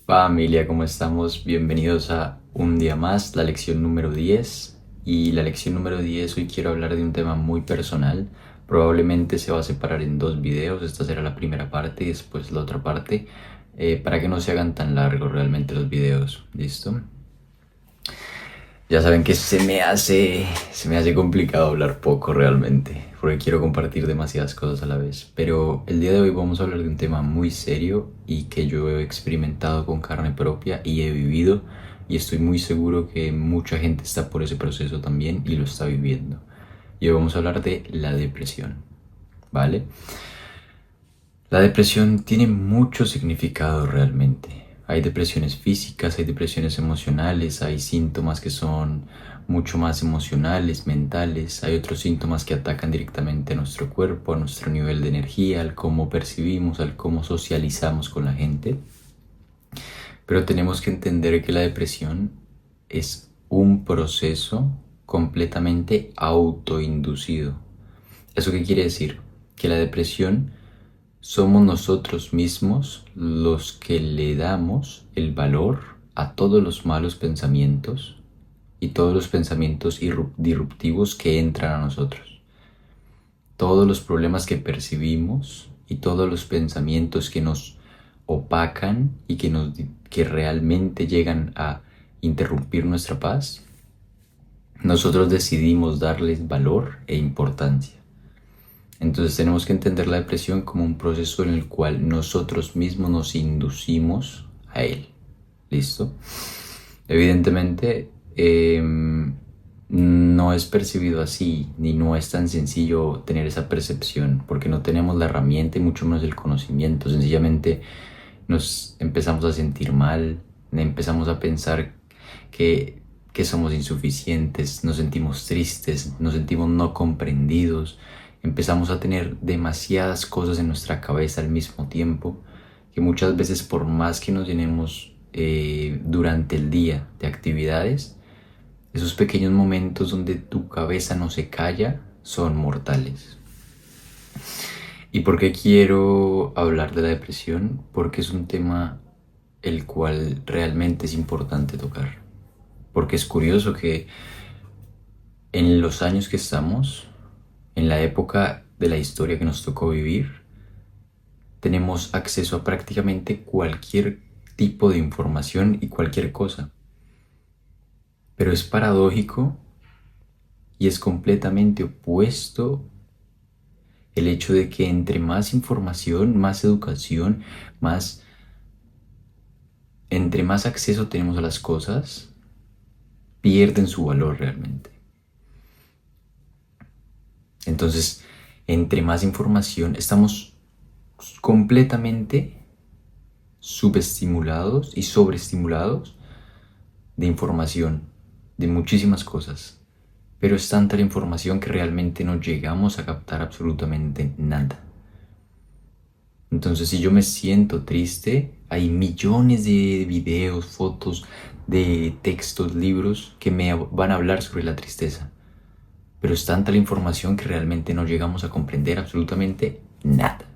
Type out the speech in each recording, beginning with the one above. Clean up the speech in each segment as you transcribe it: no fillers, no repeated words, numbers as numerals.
Familia, ¿cómo estamos? Bienvenidos a un día más, la lección número 10. Y la lección número 10 hoy quiero hablar de un tema muy personal. Probablemente se va a separar en dos videos. Esta será la primera parte y después la otra parte, para que no se hagan tan largos realmente los videos. ¿Listo? Ya saben que se me hace complicado hablar poco realmente, porque quiero compartir demasiadas cosas a la vez. Pero el día de hoy vamos a hablar de un tema muy serio y que yo he experimentado con carne propia y he vivido, y estoy muy seguro que mucha gente está por ese proceso también y lo está viviendo. Y hoy vamos a hablar de la depresión, ¿vale? La depresión tiene mucho significado realmente. Hay depresiones físicas, hay depresiones emocionales, hay síntomas que son mucho más emocionales, mentales, hay otros síntomas que atacan directamente a nuestro cuerpo, a nuestro nivel de energía, al cómo percibimos, al cómo socializamos con la gente. Pero tenemos que entender que la depresión es un proceso completamente autoinducido. ¿Eso qué quiere decir? Que la depresión somos nosotros mismos los que le damos el valor a todos los malos pensamientos y todos los pensamientos disruptivos que entran a nosotros. Todos los problemas que percibimos y todos los pensamientos que nos opacan y que realmente llegan a interrumpir nuestra paz, nosotros decidimos darles valor e importancia. Entonces tenemos que entender la depresión como un proceso en el cual nosotros mismos nos inducimos a él. ¿Listo? Evidentemente no es percibido así, ni no es tan sencillo tener esa percepción, porque no tenemos la herramienta y mucho menos el conocimiento. Sencillamente nos empezamos a sentir mal, empezamos a pensar que, que somos insuficientes, nos sentimos tristes, nos sentimos no comprendidos. Empezamos a tener demasiadas cosas en nuestra cabeza al mismo tiempo, que muchas veces por más que nos llenemos durante el día de actividades, esos pequeños momentos donde tu cabeza no se calla son mortales. ¿Y por qué quiero hablar de la depresión? Porque es un tema el cual realmente es importante tocar. Porque es curioso que en los años que estamos, en la época de la historia que nos tocó vivir, tenemos acceso a prácticamente cualquier tipo de información y cualquier cosa. Pero es paradójico y es completamente opuesto el hecho de que entre más información, más educación, más, entre más acceso tenemos a las cosas, pierden su valor realmente. Entonces, entre más información, estamos completamente subestimulados y sobreestimulados de información, de muchísimas cosas. Pero es tanta la información que realmente no llegamos a captar absolutamente nada. Entonces, si yo me siento triste, hay millones de videos, fotos, de textos, libros que me van a hablar sobre la tristeza. Pero es tanta la información que realmente no llegamos a comprender absolutamente nada.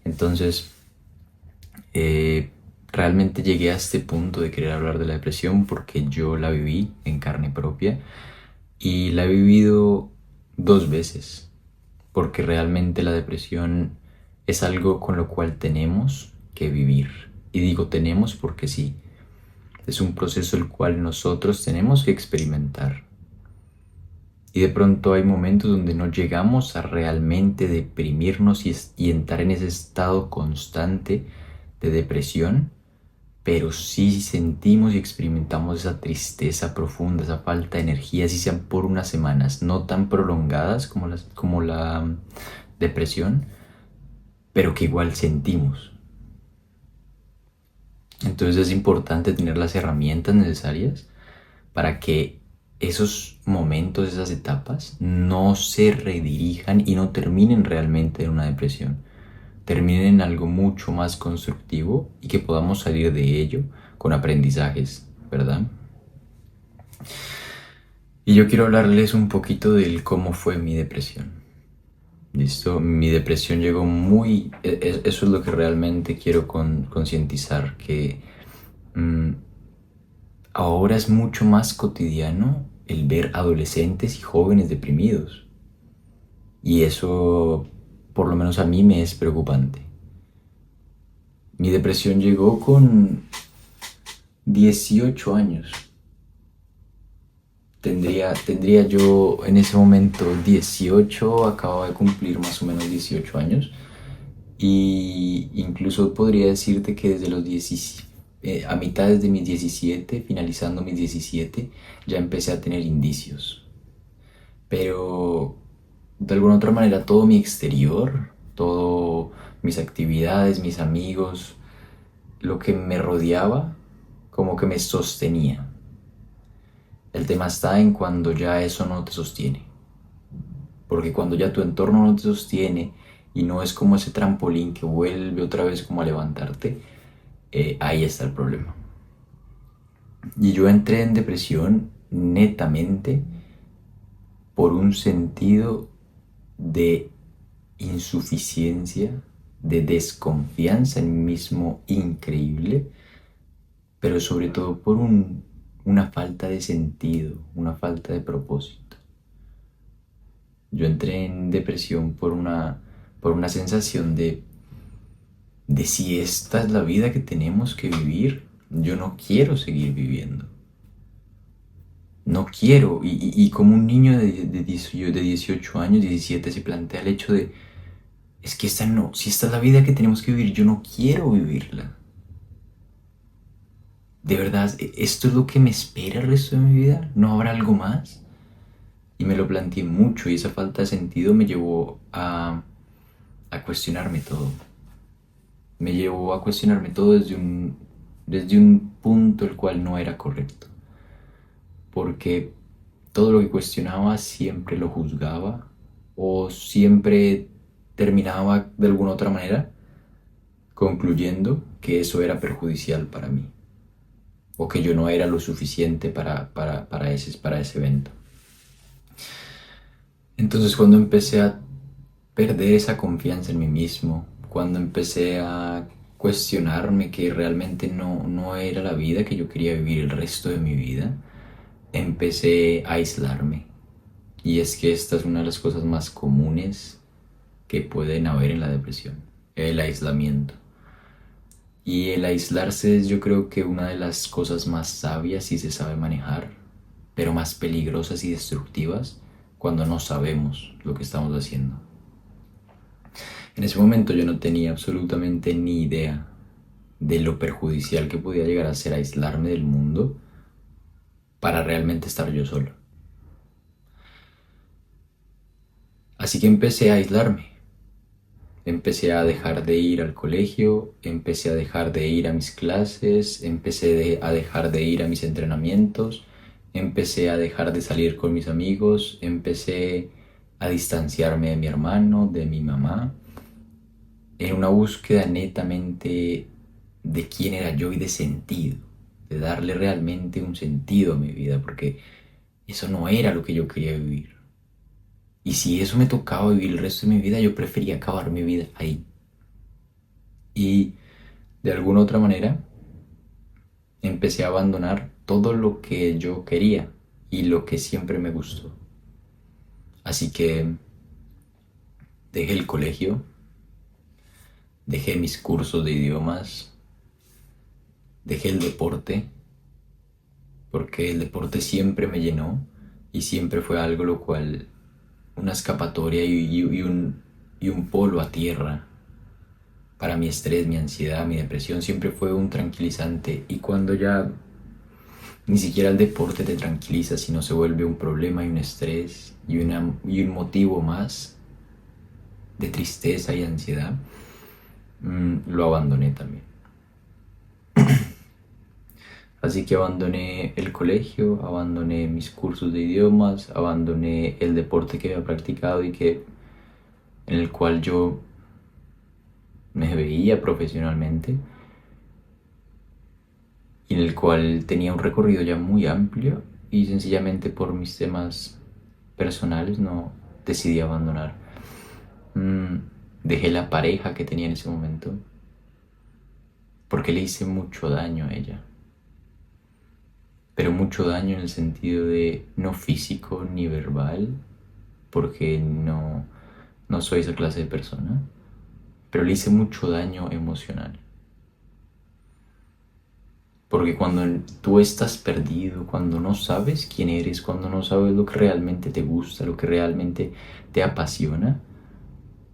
Entonces, realmente llegué a este punto de querer hablar de la depresión porque yo la viví en carne propia y la he vivido dos veces, porque realmente la depresión es algo con lo cual tenemos que vivir. Y digo tenemos porque sí, es un proceso el cual nosotros tenemos que experimentar. Y de pronto hay momentos donde no llegamos a realmente deprimirnos y entrar en ese estado constante de depresión, pero sí sentimos y experimentamos esa tristeza profunda, esa falta de energía, así sean por unas semanas, no tan prolongadas como la depresión, pero que igual sentimos. Entonces es importante tener las herramientas necesarias para que esos momentos, esas etapas, no se redirijan y no terminen realmente en una depresión. Terminen en algo mucho más constructivo y que podamos salir de ello con aprendizajes, ¿verdad? Y yo quiero hablarles un poquito del cómo fue mi depresión. Listo, mi depresión llegó muy... Eso es lo que realmente quiero concientizar, que mm, ahora es mucho más cotidiano el ver adolescentes y jóvenes deprimidos. Y eso, por lo menos a mí, me es preocupante. Mi depresión llegó con 18 años. Tendría yo en ese momento 18, acababa de cumplir más o menos 18 años. Y incluso podría decirte que desde los 17, a mitades de mis 17, finalizando mis 17, ya empecé a tener indicios. Pero de alguna otra manera todo mi exterior, todo mis actividades, mis amigos, lo que me rodeaba, como que me sostenía. El tema está en cuando ya eso no te sostiene. Porque cuando ya tu entorno no te sostiene y no es como ese trampolín que vuelve otra vez como a levantarte, ahí está el problema. Y yo entré en depresión netamente por un sentido de insuficiencia, de desconfianza en mí mismo increíble, pero sobre todo por una falta de sentido, una falta de propósito. Yo entré en depresión por una sensación de si esta es la vida que tenemos que vivir, yo no quiero seguir viviendo. No quiero. Y como un niño de 18 años, 17, se plantea el hecho de, es que esta no, si esta es la vida que tenemos que vivir, yo no quiero vivirla. De verdad, ¿esto es lo que me espera el resto de mi vida? ¿No habrá algo más? Y me lo planteé mucho y esa falta de sentido me llevó a cuestionarme todo. Me llevó a cuestionarme todo desde un punto el cual no era correcto. Porque todo lo que cuestionaba siempre lo juzgaba o siempre terminaba de alguna otra manera concluyendo que eso era perjudicial para mí o que yo no era lo suficiente para ese evento. Entonces cuando empecé a perder esa confianza en mí mismo, cuando empecé a cuestionarme que realmente no era la vida que yo quería vivir el resto de mi vida, empecé a aislarme. Y es que esta es una de las cosas más comunes que pueden haber en la depresión, el aislamiento. Y el aislarse es, yo creo, que una de las cosas más sabias si se sabe manejar, pero más peligrosas y destructivas cuando no sabemos lo que estamos haciendo. En ese momento yo no tenía absolutamente ni idea de lo perjudicial que podía llegar a ser aislarme del mundo para realmente estar yo solo. Así que empecé a aislarme. Empecé a dejar de ir al colegio, empecé a dejar de ir a mis clases, a dejar de ir a mis entrenamientos, empecé a dejar de salir con mis amigos, empecé a distanciarme de mi hermano, de mi mamá, en una búsqueda netamente de quién era yo y de sentido, de darle realmente un sentido a mi vida, porque eso no era lo que yo quería vivir. Y si eso me tocaba vivir el resto de mi vida, yo prefería acabar mi vida ahí. Y de alguna otra manera empecé a abandonar todo lo que yo quería y lo que siempre me gustó. Así que dejé el colegio, dejé mis cursos de idiomas, dejé el deporte, porque el deporte siempre me llenó y siempre fue algo lo cual, una escapatoria y un polo a tierra para mi estrés, mi ansiedad, mi depresión, siempre fue un tranquilizante. Y cuando ya ni siquiera el deporte te tranquiliza, sino se vuelve un problema y un estrés y un motivo más de tristeza y ansiedad, lo abandoné también. Así que abandoné el colegio, abandoné mis cursos de idiomas, abandoné el deporte que había practicado en el cual yo me veía profesionalmente y en el cual tenía un recorrido ya muy amplio y sencillamente por mis temas personales no decidí abandonar. Dejé la pareja que tenía en ese momento porque le hice mucho daño a ella. Pero mucho daño en el sentido de no físico ni verbal, porque no soy esa clase de persona, pero le hice mucho daño emocional. Porque cuando tú estás perdido, cuando no sabes quién eres, cuando no sabes lo que realmente te gusta, lo que realmente te apasiona,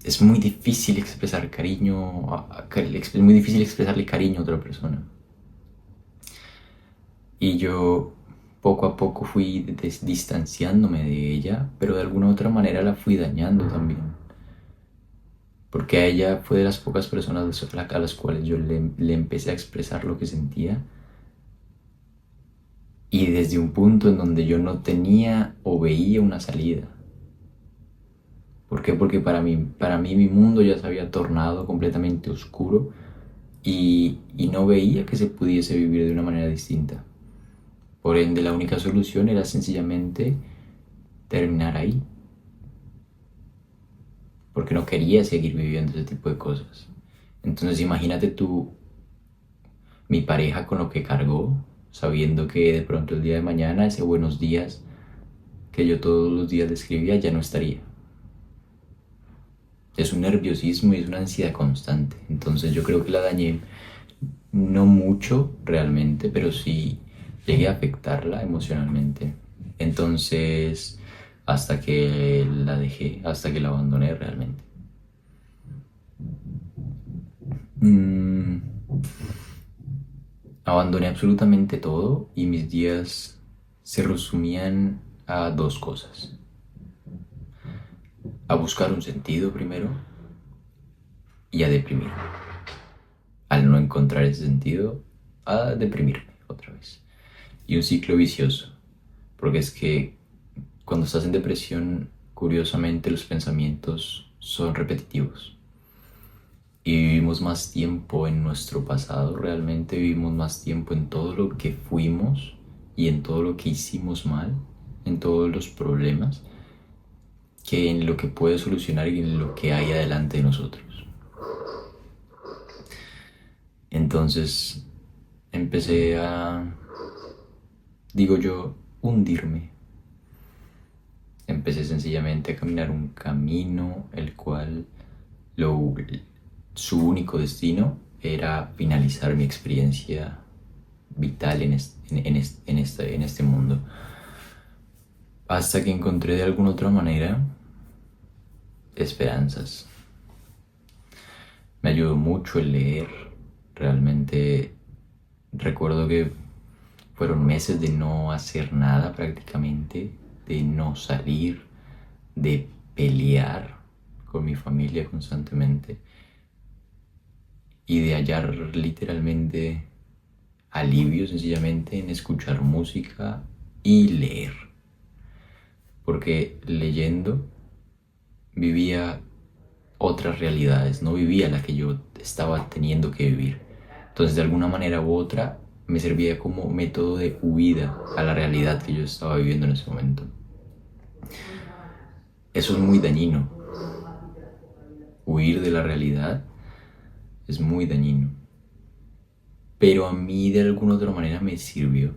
es muy difícil expresar cariño, es muy difícil expresarle cariño a otra persona. Y yo poco a poco fui distanciándome de ella, pero de alguna u otra manera la fui dañando también. Porque a ella fue de las pocas personas a las cuales yo le empecé a expresar lo que sentía. Y desde un punto en donde yo no tenía o veía una salida. ¿Por qué? Porque para mí mi mundo ya se había tornado completamente oscuro y no veía que se pudiese vivir de una manera distinta. Por ende, la única solución era sencillamente terminar ahí. Porque no quería seguir viviendo ese tipo de cosas. Entonces imagínate tú, mi pareja con lo que cargó, sabiendo que de pronto el día de mañana ese buenos días que yo todos los días le escribía ya no estaría. Es un nerviosismo y es una ansiedad constante. Entonces yo creo que la dañé no mucho realmente, pero sí llegué a afectarla emocionalmente. Entonces, hasta que la dejé, hasta que la abandoné realmente. Mm, Abandoné absolutamente todo y mis días se resumían a dos cosas. A buscar un sentido primero y a deprimirme. Al no encontrar ese sentido, a deprimirme otra vez. Y un ciclo vicioso, porque es que cuando estás en depresión, curiosamente los pensamientos son repetitivos. Y vivimos más tiempo en nuestro pasado, realmente vivimos más tiempo en todo lo que fuimos y en todo lo que hicimos mal, en todos los problemas, que en lo que puede solucionar y en lo que hay adelante de nosotros. Entonces empecé a, digo yo, hundirme. Empecé sencillamente a caminar un camino el cual lo, su único destino era finalizar mi experiencia vital en este mundo. Hasta que encontré de alguna otra manera esperanzas. Me ayudó mucho el leer. Realmente recuerdo que fueron meses de no hacer nada prácticamente, de no salir, de pelear con mi familia constantemente y de hallar literalmente alivio sencillamente en escuchar música y leer. Porque leyendo vivía otras realidades, no vivía la que yo estaba teniendo que vivir. Entonces de alguna manera u otra me servía como método de huida a la realidad que yo estaba viviendo en ese momento. Eso es muy dañino. Huir de la realidad es muy dañino. Pero a mí de alguna otra manera me sirvió.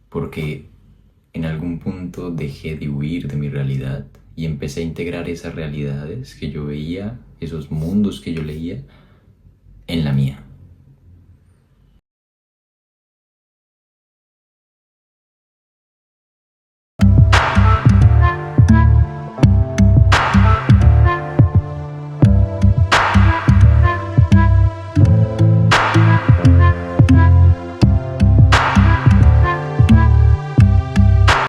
Porque en algún punto dejé de huir de mi realidad y empecé a integrar esas realidades que yo veía, esos mundos que yo leía, en la mía.